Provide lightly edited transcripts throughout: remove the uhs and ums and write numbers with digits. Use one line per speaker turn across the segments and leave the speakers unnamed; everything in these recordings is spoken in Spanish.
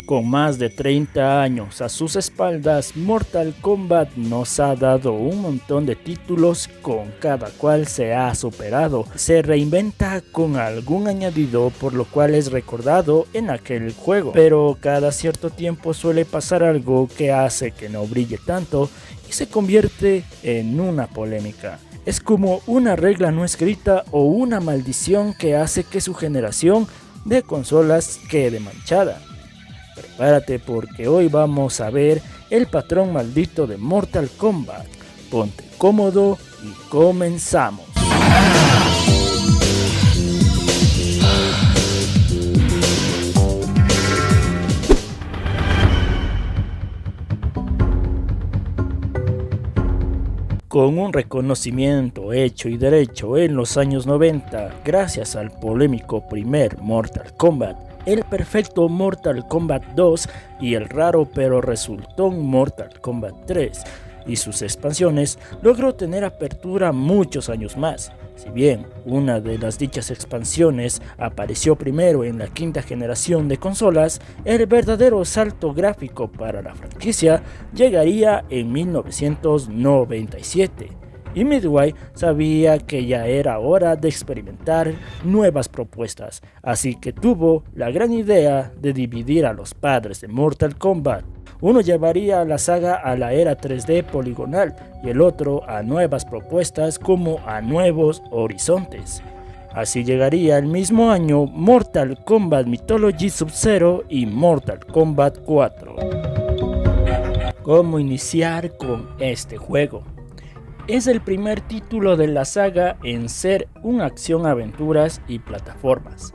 Con más de 30 años a sus espaldas, Mortal Kombat nos ha dado un montón de títulos, con cada cual se ha superado, se reinventa con algún añadido por lo cual es recordado en aquel juego, pero cada cierto tiempo suele pasar algo que hace que no brille tanto y se convierte en una polémica. Es como una regla no escrita o una maldición que hace que su generación de consolas quede manchada. Prepárate porque hoy vamos a ver el patrón maldito de Mortal Kombat. Ponte cómodo y comenzamos. Con un reconocimiento hecho y derecho en los años 90, gracias al polémico primer Mortal Kombat, el perfecto Mortal Kombat 2 y el raro pero resultón Mortal Kombat 3 y sus expansiones, logró tener apertura muchos años más. Si bien una de las dichas expansiones apareció primero en la quinta generación de consolas, el verdadero salto gráfico para la franquicia llegaría en 1997. Y Midway sabía que ya era hora de experimentar nuevas propuestas, así que tuvo la gran idea de dividir a los padres de Mortal Kombat. Uno llevaría la saga a la era 3D poligonal y el otro a nuevas propuestas como a nuevos horizontes. Así llegaría el mismo año Mortal Kombat Mythology Sub-Zero y Mortal Kombat 4. ¿Cómo iniciar con este juego? Es el primer título de la saga en ser un acción-aventuras y plataformas.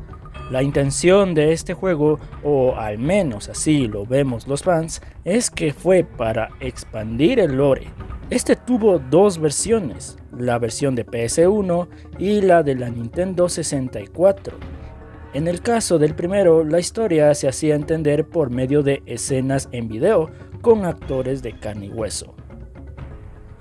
La intención de este juego, o al menos así lo vemos los fans, es que fue para expandir el lore. Este tuvo dos versiones, la versión de PS1 y la de la Nintendo 64. En el caso del primero, la historia se hacía entender por medio de escenas en video con actores de carne y hueso.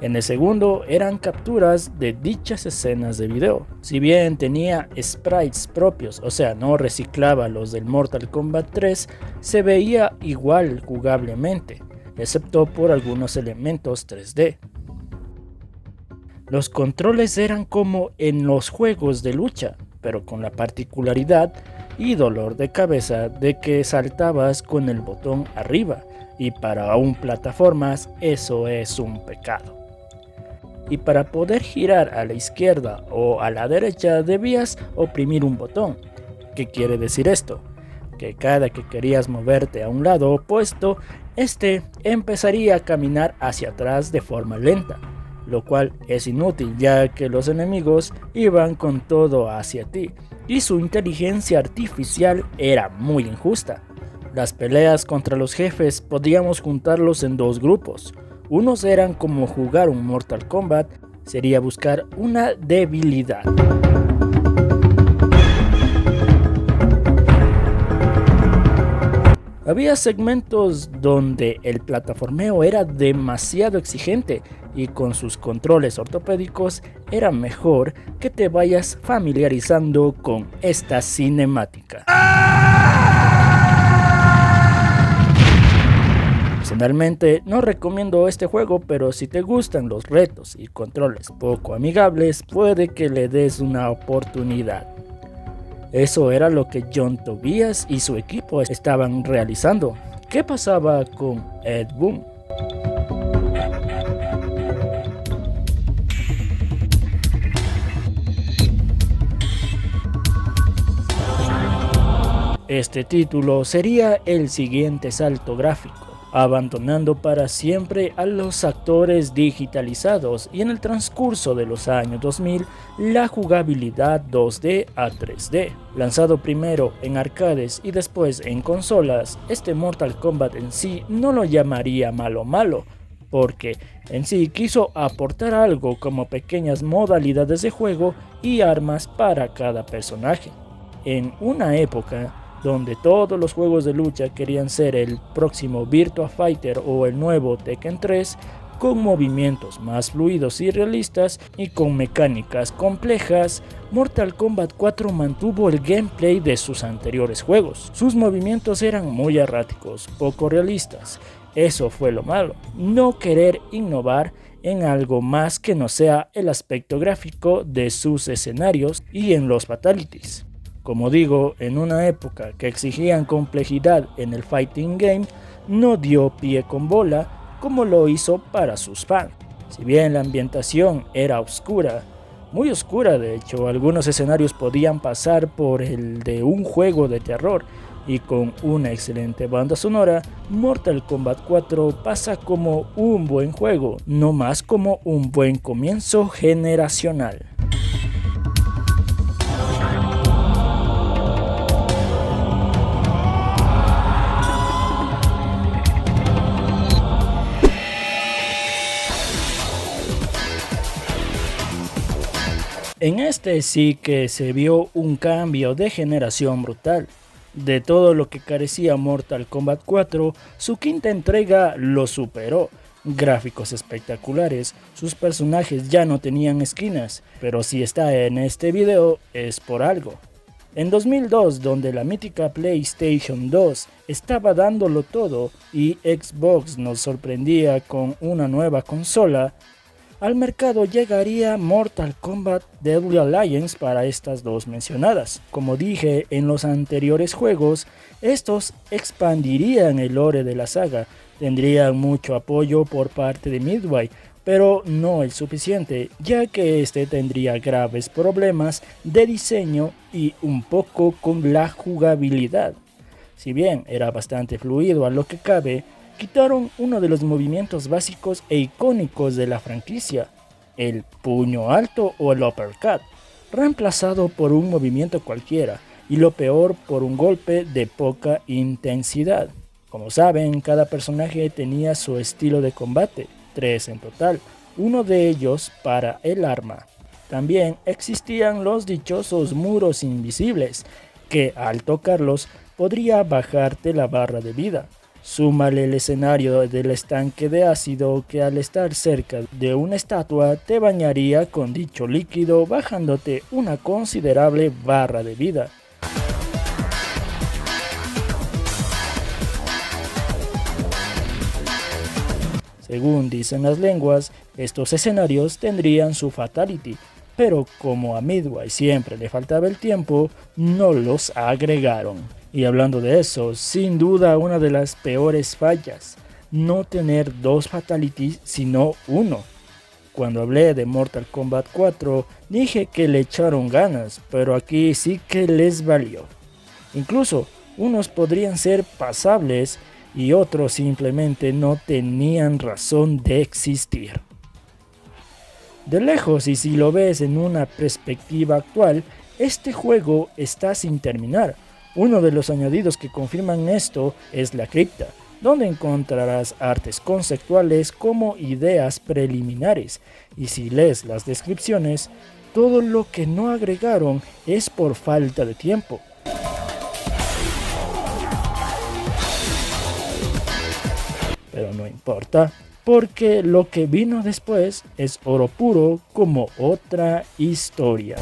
En el segundo eran capturas de dichas escenas de video. Si bien tenía sprites propios, o sea no reciclaba los del Mortal Kombat 3, se veía igual jugablemente, excepto por algunos elementos 3D. Los controles eran como en los juegos de lucha, pero con la particularidad y dolor de cabeza de que saltabas con el botón arriba, y para un plataformas eso es un pecado. Y para poder girar a la izquierda o a la derecha debías oprimir un botón. ¿Qué quiere decir esto? Que cada que querías moverte a un lado opuesto, este empezaría a caminar hacia atrás de forma lenta, lo cual es inútil ya que los enemigos iban con todo hacia ti y su inteligencia artificial era muy injusta. Las peleas contra los jefes podíamos juntarlos en dos grupos. Unos eran como jugar un Mortal Kombat, sería buscar una debilidad. Había segmentos donde el plataformeo era demasiado exigente y con sus controles ortopédicos era mejor que te vayas familiarizando con esta cinemática. Personalmente no recomiendo este juego, pero si te gustan los retos y controles poco amigables, puede que le des una oportunidad. Eso era lo que John Tobias y su equipo estaban realizando. ¿Qué pasaba con Ed Boon? Este título sería el siguiente salto gráfico, abandonando para siempre a los actores digitalizados y en el transcurso de los años 2000 la jugabilidad 2D a 3D. Lanzado primero en arcades y después en consolas, este Mortal Kombat en sí no lo llamaría malo, porque en sí quiso aportar algo como pequeñas modalidades de juego y armas para cada personaje. En una época donde todos los juegos de lucha querían ser el próximo Virtua Fighter o el nuevo Tekken 3, con movimientos más fluidos y realistas y con mecánicas complejas, Mortal Kombat 4 mantuvo el gameplay de sus anteriores juegos. Sus movimientos eran muy erráticos, poco realistas. Eso fue lo malo, no querer innovar en algo más que no sea el aspecto gráfico de sus escenarios y en los fatalities. Como digo, en una época que exigían complejidad en el fighting game, no dio pie con bola como lo hizo para sus fans. Si bien la ambientación era oscura, muy oscura de hecho, algunos escenarios podían pasar por el de un juego de terror, y con una excelente banda sonora, Mortal Kombat 4 pasa como un buen juego, no más como un buen comienzo generacional. En este sí que se vio un cambio de generación brutal. De todo lo que carecía Mortal Kombat 4, su quinta entrega lo superó. Gráficos espectaculares, sus personajes ya no tenían esquinas, pero si está en este video es por algo. En 2002, donde la mítica PlayStation 2 estaba dándolo todo y Xbox nos sorprendía con una nueva consola, al mercado llegaría Mortal Kombat Deadly Alliance para estas dos mencionadas. Como dije en los anteriores juegos, estos expandirían el lore de la saga, tendrían mucho apoyo por parte de Midway, pero no el suficiente, ya que este tendría graves problemas de diseño y un poco con la jugabilidad. Si bien era bastante fluido a lo que cabe, quitaron uno de los movimientos básicos e icónicos de la franquicia, el puño alto o el uppercut, reemplazado por un movimiento cualquiera, y lo peor, por un golpe de poca intensidad. Como saben, cada personaje tenía su estilo de combate, 3 en total, uno de ellos para el arma. También existían los dichosos muros invisibles, que al tocarlos podría bajarte la barra de vida. Súmale el escenario del estanque de ácido que al estar cerca de una estatua te bañaría con dicho líquido, bajándote una considerable barra de vida. Según dicen las lenguas, estos escenarios tendrían su fatality, pero como a Midway siempre le faltaba el tiempo, no los agregaron. Y hablando de eso, sin duda una de las peores fallas, no tener 2 fatalities sino uno. Cuando hablé de Mortal Kombat 4 dije que le echaron ganas, pero aquí sí que les valió. Incluso unos podrían ser pasables y otros simplemente no tenían razón de existir. De lejos, y si lo ves en una perspectiva actual, este juego está sin terminar. Uno de los añadidos que confirman esto es la cripta, donde encontrarás artes conceptuales como ideas preliminares, y si lees las descripciones, todo lo que no agregaron es por falta de tiempo. Pero no importa, porque lo que vino después es oro puro como otra historia.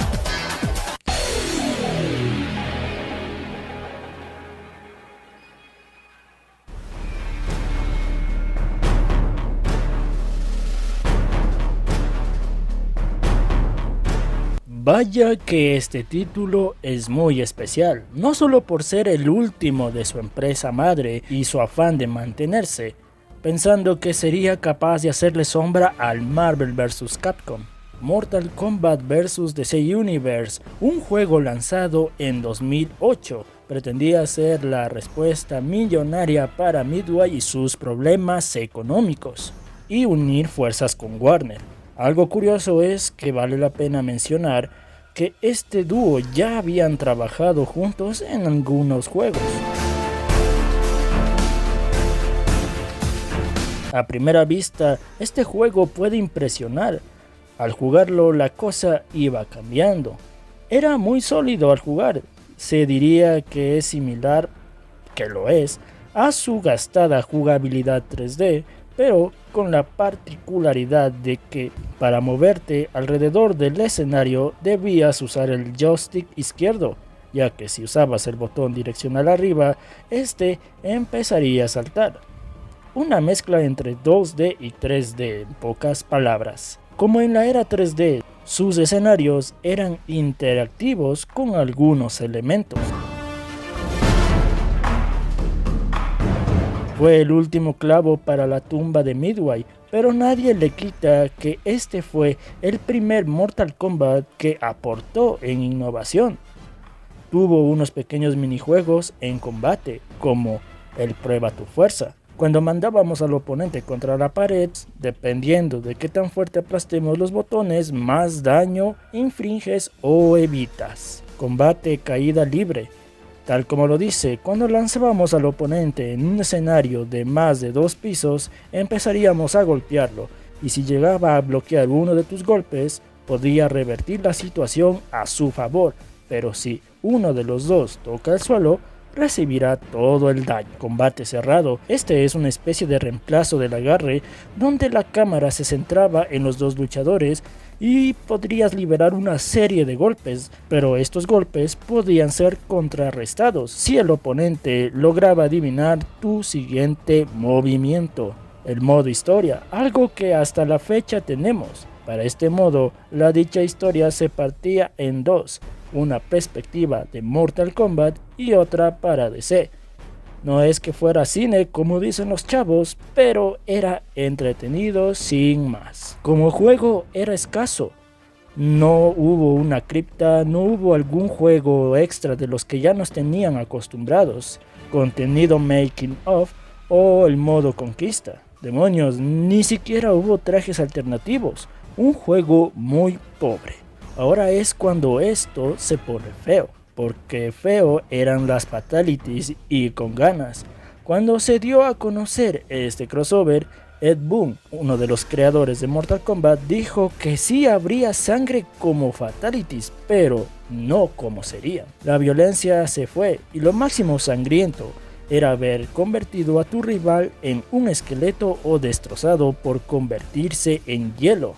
Vaya que este título es muy especial, no solo por ser el último de su empresa madre y su afán de mantenerse, pensando que sería capaz de hacerle sombra al Marvel vs. Capcom. Mortal Kombat vs. DC Universe, un juego lanzado en 2008, pretendía ser la respuesta millonaria para Midway y sus problemas económicos, y unir fuerzas con Warner. Algo curioso es que vale la pena mencionar que este dúo ya habían trabajado juntos en algunos juegos. A primera vista, este juego puede impresionar. Al jugarlo, la cosa iba cambiando. Era muy sólido al jugar. Se diría que es similar, que lo es, a su gastada jugabilidad 3D, pero con la particularidad de que para moverte alrededor del escenario debías usar el joystick izquierdo, ya que si usabas el botón direccional arriba, este empezaría a saltar. Una mezcla entre 2D y 3D, en pocas palabras. Como en la era 3D, sus escenarios eran interactivos con algunos elementos. Fue el último clavo para la tumba de Midway, pero nadie le quita que este fue el primer Mortal Kombat que aportó en innovación. Tuvo unos pequeños minijuegos en combate, como el Prueba tu Fuerza. Cuando mandábamos al oponente contra la pared, dependiendo de qué tan fuerte aplastemos los botones, más daño infringes o evitas. Combate caída libre. Tal como lo dice, cuando lanzábamos al oponente en un escenario de más de 2 pisos, empezaríamos a golpearlo, y si llegaba a bloquear uno de tus golpes, podía revertir la situación a su favor, pero si uno de los dos toca el suelo, recibirá todo el daño. Combate cerrado. Este es una especie de reemplazo del agarre, donde la cámara se centraba en los dos luchadores y podrías liberar una serie de golpes, pero estos golpes podían ser contrarrestados si el oponente lograba adivinar tu siguiente movimiento. El modo historia, algo que hasta la fecha tenemos. Para este modo, la dicha historia se partía en dos, una perspectiva de Mortal Kombat y otra para DC. No es que fuera cine como dicen los chavos, pero era entretenido sin más. Como juego era escaso. No hubo una cripta, no hubo algún juego extra de los que ya nos tenían acostumbrados, contenido making of o el modo conquista. Demonios, ni siquiera hubo trajes alternativos, un juego muy pobre. Ahora es cuando esto se pone feo, porque feo eran las fatalities y con ganas. Cuando se dio a conocer este crossover, Ed Boon, uno de los creadores de Mortal Kombat, dijo que sí habría sangre como fatalities, pero no como serían. La violencia se fue y lo máximo sangriento era haber convertido a tu rival en un esqueleto o destrozado por convertirse en hielo,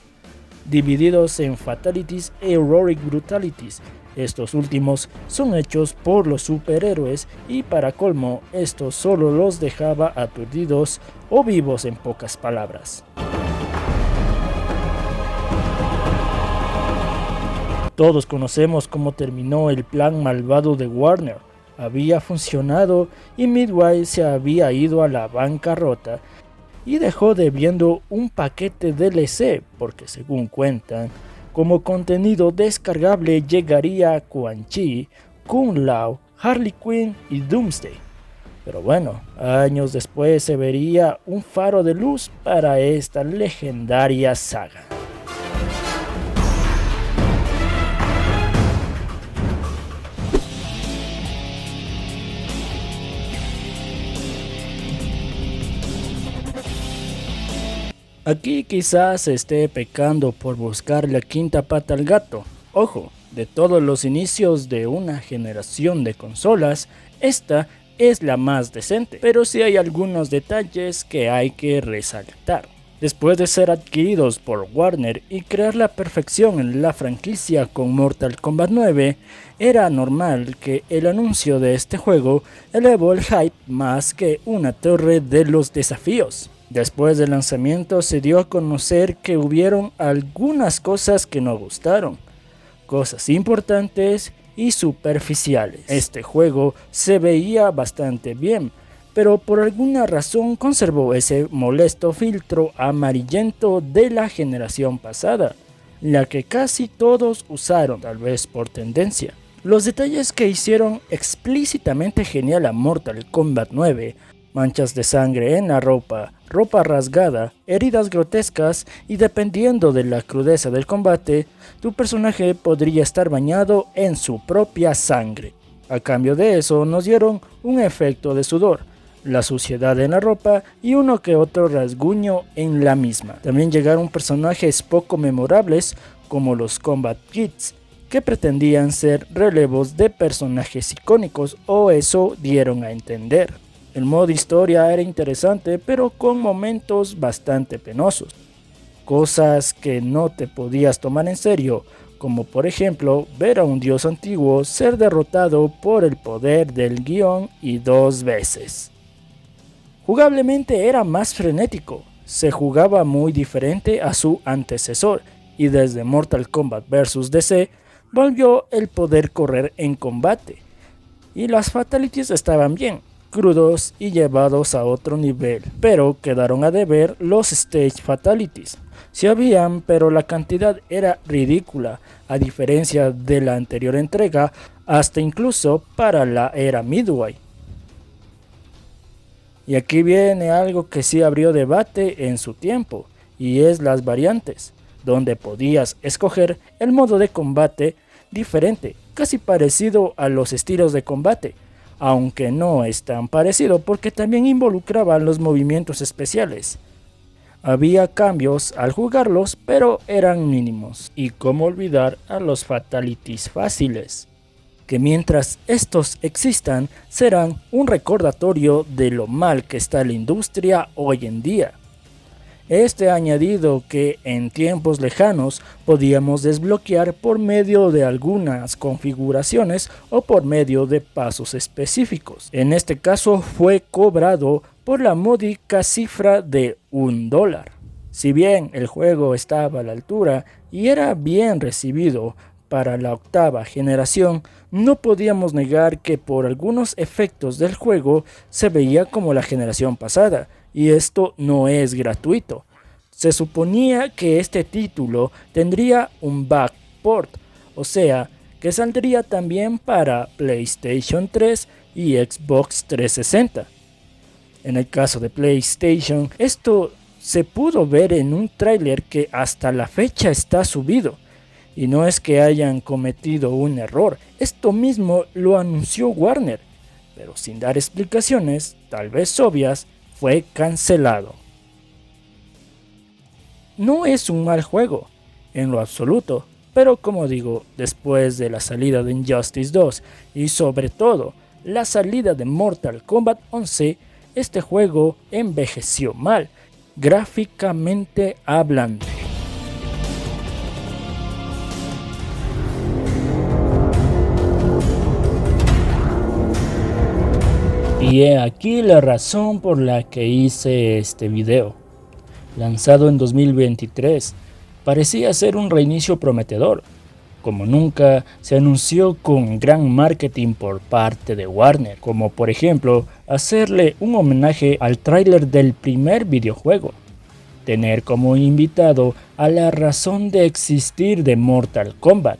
divididos en Fatalities e Heroic Brutalities. Estos últimos son hechos por los superhéroes y para colmo esto solo los dejaba aturdidos o vivos en pocas palabras. Todos conocemos cómo terminó el plan malvado de Warner. Había funcionado y Midway se había ido a la bancarrota y dejó debiendo un paquete DLC porque, según cuentan, como contenido descargable llegaría Quan Chi, Kung Lao, Harley Quinn y Doomsday. Pero bueno, años después se vería un faro de luz para esta legendaria saga. Aquí quizás esté pecando por buscar la quinta pata al gato. Ojo, de todos los inicios de una generación de consolas, esta es la más decente, pero sí hay algunos detalles que hay que resaltar. Después de ser adquiridos por Warner y crear la perfección en la franquicia con Mortal Kombat 9, era normal que el anuncio de este juego elevó el hype más que una torre de los desafíos. Después del lanzamiento se dio a conocer que hubieron algunas cosas que no gustaron, cosas importantes y superficiales. Este juego se veía bastante bien, pero por alguna razón conservó ese molesto filtro amarillento de la generación pasada, la que casi todos usaron, tal vez por tendencia. Los detalles que hicieron explícitamente genial a Mortal Kombat 9, manchas de sangre en la ropa, ropa rasgada, heridas grotescas y dependiendo de la crudeza del combate, tu personaje podría estar bañado en su propia sangre. A cambio de eso nos dieron un efecto de sudor, la suciedad en la ropa y uno que otro rasguño en la misma. También llegaron personajes poco memorables como los Combat Kits, que pretendían ser relevos de personajes icónicos, o eso dieron a entender. El modo historia era interesante, pero con momentos bastante penosos. Cosas que no te podías tomar en serio, como por ejemplo ver a un dios antiguo ser derrotado por el poder del guión y 2 veces. Jugablemente era más frenético, se jugaba muy diferente a su antecesor y desde Mortal Kombat vs DC volvió el poder correr en combate. Y las fatalities estaban bien, crudos y llevados a otro nivel, pero quedaron a deber los stage fatalities. Sí habían, pero la cantidad era ridícula, a diferencia de la anterior entrega, hasta incluso para la era Midway. Y aquí viene algo que sí abrió debate en su tiempo, y es las variantes, donde podías escoger el modo de combate diferente, casi parecido a los estilos de combate, aunque no es tan parecido porque también involucraban los movimientos especiales. Había cambios al jugarlos, pero eran mínimos. Y cómo olvidar a los fatalities fáciles, que mientras estos existan serán un recordatorio de lo mal que está la industria hoy en día. Este añadido que en tiempos lejanos podíamos desbloquear por medio de algunas configuraciones o por medio de pasos específicos. En este caso fue cobrado por la módica cifra de $1. Si bien el juego estaba a la altura y era bien recibido para la octava generación, no podíamos negar que por algunos efectos del juego se veía como la generación pasada, y esto no es gratuito. Se suponía que este título tendría un backport, o sea, que saldría también para PlayStation 3 y Xbox 360. En el caso de PlayStation, esto se pudo ver en un tráiler que hasta la fecha está subido. Y no es que hayan cometido un error, esto mismo lo anunció Warner, pero sin dar explicaciones, tal vez obvias, fue cancelado. No es un mal juego, en lo absoluto, pero como digo, después de la salida de Injustice 2 y sobre todo la salida de Mortal Kombat 11, este juego envejeció mal, gráficamente hablando. Y he aquí la razón por la que hice este video. Lanzado en 2023, parecía ser un reinicio prometedor. Como nunca, se anunció con gran marketing por parte de Warner, como por ejemplo, hacerle un homenaje al tráiler del primer videojuego, tener como invitado a la razón de existir de Mortal Kombat.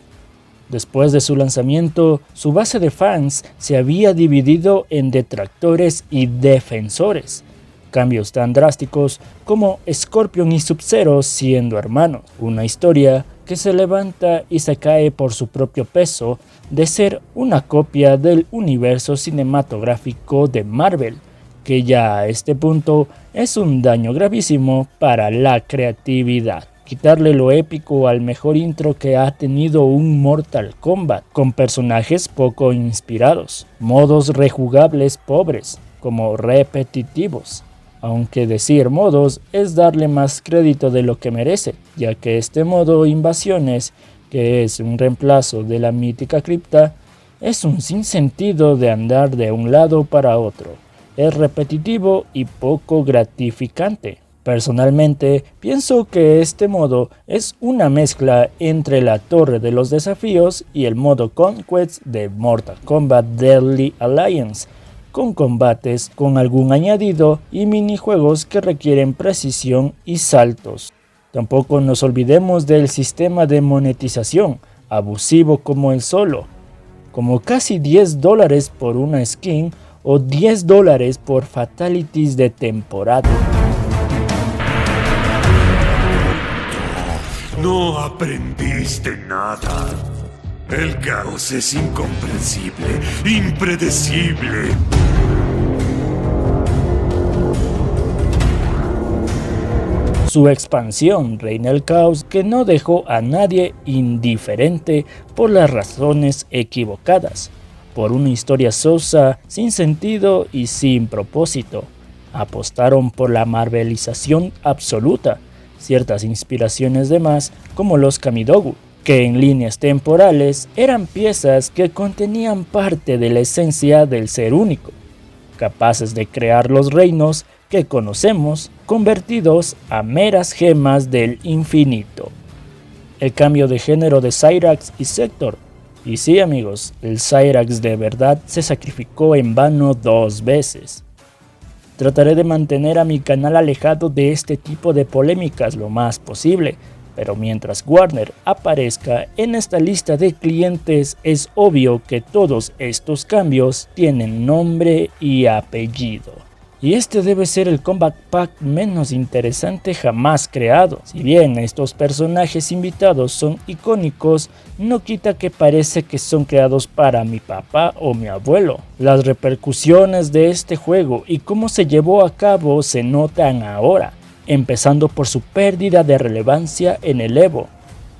Después de su lanzamiento, su base de fans se había dividido en detractores y defensores. Cambios tan drásticos como Scorpion y Sub-Zero siendo hermanos. Una historia que se levanta y se cae por su propio peso de ser una copia del universo cinematográfico de Marvel, que ya a este punto es un daño gravísimo para la creatividad. Quitarle lo épico al mejor intro que ha tenido un Mortal Kombat, con personajes poco inspirados, modos rejugables pobres, como repetitivos. Aunque decir modos es darle más crédito de lo que merece, ya que este modo Invasiones, que es un reemplazo de la mítica cripta, es un sinsentido de andar de un lado para otro. Es repetitivo y poco gratificante. Personalmente, pienso que este modo es una mezcla entre la Torre de los Desafíos y el modo Conquest de Mortal Kombat Deadly Alliance, con combates con algún añadido y minijuegos que requieren precisión y saltos. Tampoco nos olvidemos del sistema de monetización, abusivo como el solo, como casi $10 por una skin o $10 por fatalities de temporada.
No aprendiste nada. El caos es incomprensible, impredecible.
Su expansión, Reina del Caos, que no dejó a nadie indiferente por las razones equivocadas. por una historia sosa, sin sentido y sin propósito. Apostaron por la marvelización absoluta, ciertas inspiraciones de más como los Kamidogu, que en líneas temporales eran piezas que contenían parte de la esencia del ser único, capaces de crear los reinos que conocemos, convertidos a meras gemas del infinito. El cambio de género de Cyrax y Sector. Y sí, amigos, el Cyrax de verdad se sacrificó en vano 2 veces. Trataré de mantener a mi canal alejado de este tipo de polémicas lo más posible, pero mientras Warner aparezca en esta lista de clientes, es obvio que todos estos cambios tienen nombre y apellido. Y este debe ser el Combat Pack menos interesante jamás creado. Si bien estos personajes invitados son icónicos, no quita que parece que son creados para mi papá o mi abuelo. Las repercusiones de este juego y cómo se llevó a cabo se notan ahora, empezando por su pérdida de relevancia en el Evo.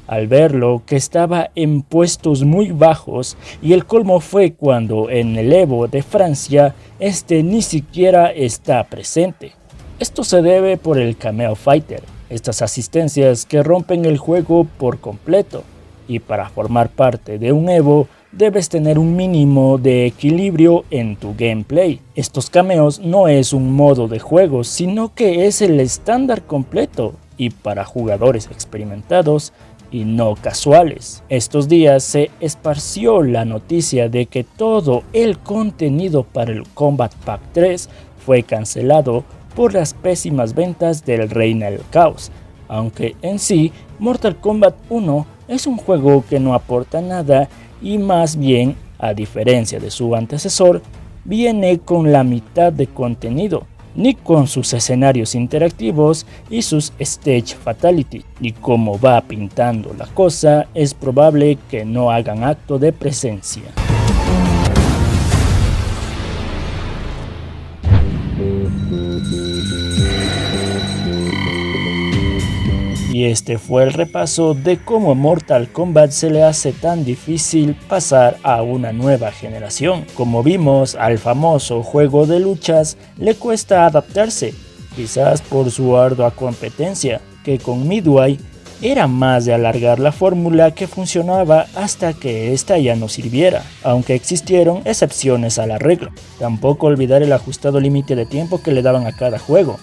Al verlo que estaba en puestos muy bajos, y el colmo fue cuando en el Evo de Francia este ni siquiera está presente. Esto se debe por el Cameo Fighter, estas asistencias que rompen el juego por completo, y para formar parte de un Evo debes tener un mínimo de equilibrio en tu gameplay. Estos cameos no es un modo de juego, sino que es el estándar completo, y para jugadores experimentados y no casuales. Estos días se esparció la noticia de que todo el contenido para el Combat Pack 3 fue cancelado por las pésimas ventas del Reina del Caos, aunque en sí Mortal Kombat 1 es un juego que no aporta nada y más bien, a diferencia de su antecesor, viene con la mitad de contenido, ni con sus escenarios interactivos y sus Stage Fatality. Y como va pintando la cosa, es probable que no hagan acto de presencia. Y este fue el repaso de cómo Mortal Kombat se le hace tan difícil pasar a una nueva generación. Como vimos, al famoso juego de luchas le cuesta adaptarse, quizás por su ardua competencia, que con Midway era más de alargar la fórmula que funcionaba hasta que esta ya no sirviera, aunque existieron excepciones a la regla. Tampoco olvidar el ajustado límite de tiempo que le daban a cada juego.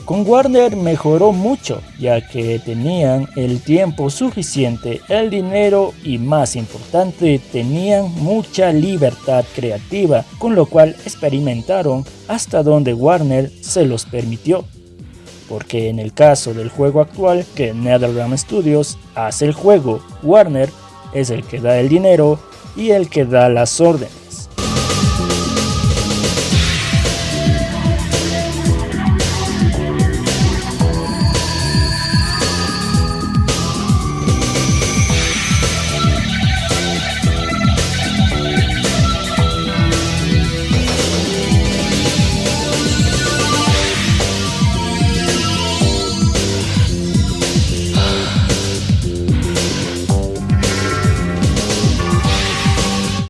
Con Warner mejoró mucho, ya que tenían el tiempo suficiente, el dinero y, más importante, tenían mucha libertad creativa, con lo cual experimentaron hasta donde Warner se los permitió. Porque en el caso del juego actual, que NetherRealm Studios hace el juego, Warner es el que da el dinero y el que da las órdenes.